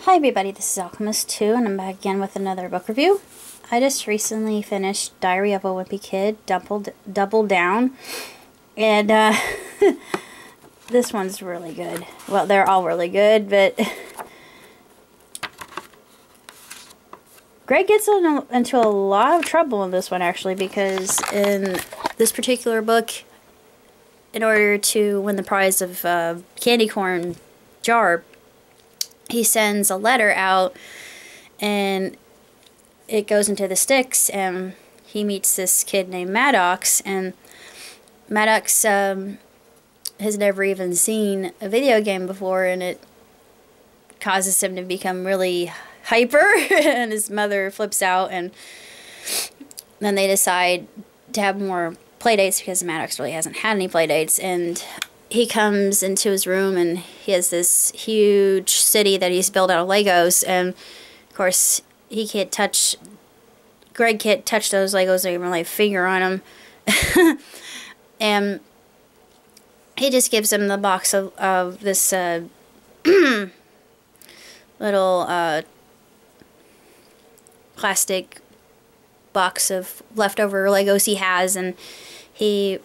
Hi everybody, this is Alchemist2 and I'm back again with another book review. I just recently finished Diary of a Wimpy Kid, Double Down, and this one's really good. Well, they're all really good, but Greg gets into a lot of trouble in this one actually, because in this particular book, in order to win the prize of candy corn jar, he sends a letter out and it goes into the sticks, and he meets this kid named Maddox, and Maddox has never even seen a video game before, and it causes him to become really hyper and his mother flips out, and then they decide to have more play dates because Maddox really hasn't had any play dates. And he comes into his room and he has this huge city that he's built out of Legos, and of course Greg can't touch those Legos or even lay a finger on them. And he just gives him the box of this little plastic box of leftover Legos he has, and he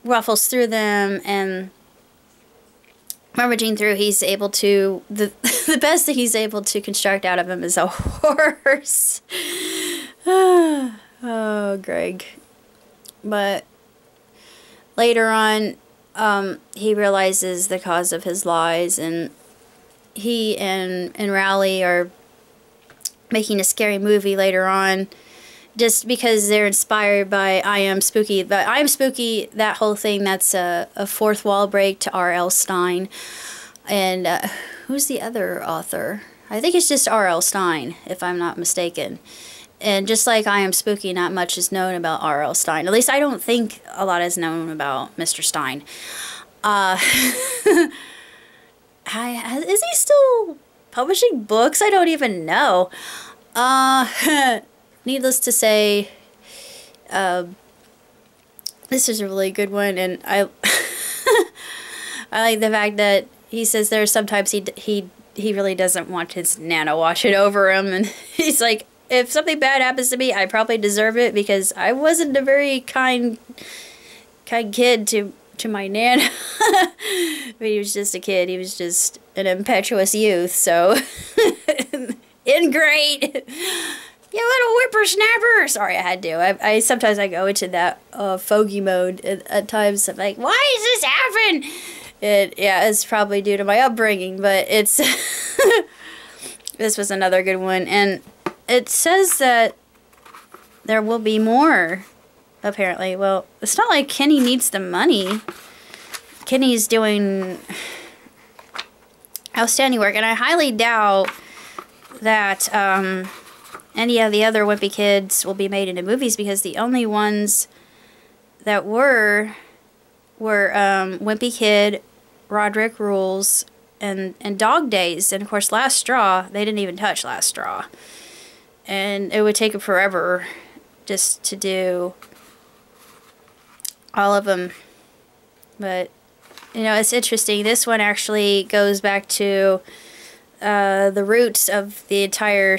ruffles through them, and rummaging through, he's able to, the best that he's able to construct out of him is a horse. Oh, Greg. But later on, he realizes the cause of his lies, and he and Rowley are making a scary movie later on, just because they're inspired by I Am Spooky. But I Am Spooky, that whole thing, that's a fourth wall break to R.L. Stine. And who's the other author? I think it's just R.L. Stine, if I'm not mistaken. And just like I Am Spooky, not much is known about R.L. Stine. At least I don't think a lot is known about Mr. Stine. Is he still publishing books? I don't even know. Needless to say, this is a really good one, and I I like the fact that he says there's sometimes he really doesn't want his Nana watching over him, and he's like, if something bad happens to me, I probably deserve it because I wasn't a very kind kid to my Nana. But he was just a kid. He was just an impetuous youth, so ingrate. You little whippersnapper! Sorry, I had to. I sometimes I go into that fogey mode at times. I'm like, why is this happening? Yeah, it's probably due to my upbringing, but it's this was another good one, and it says that there will be more. Apparently, well, it's not like Kenny needs the money. Kenny's doing outstanding work, and I highly doubt that any of the other Wimpy Kids will be made into movies, because the only ones that were Wimpy Kid, Roderick Rules, and Dog Days, and of course Last Straw. They didn't even touch Last Straw, and it would take them forever just to do all of them. But you know, it's interesting. This one actually goes back to the roots of the entire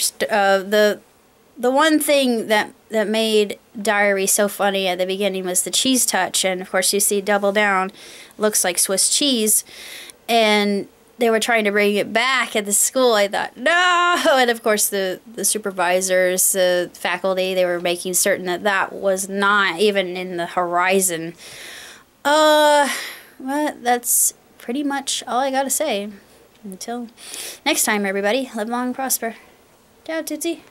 the one thing that made Diary so funny at the beginning was the cheese touch, and of course you see Double Down looks like Swiss cheese, and they were trying to bring it back at the school. I thought, no! And of course the supervisors, the faculty, they were making certain that that was not even in the horizon. Well, that's pretty much all I gotta say. Until next time, everybody, live long and prosper. Ciao, Tootsie.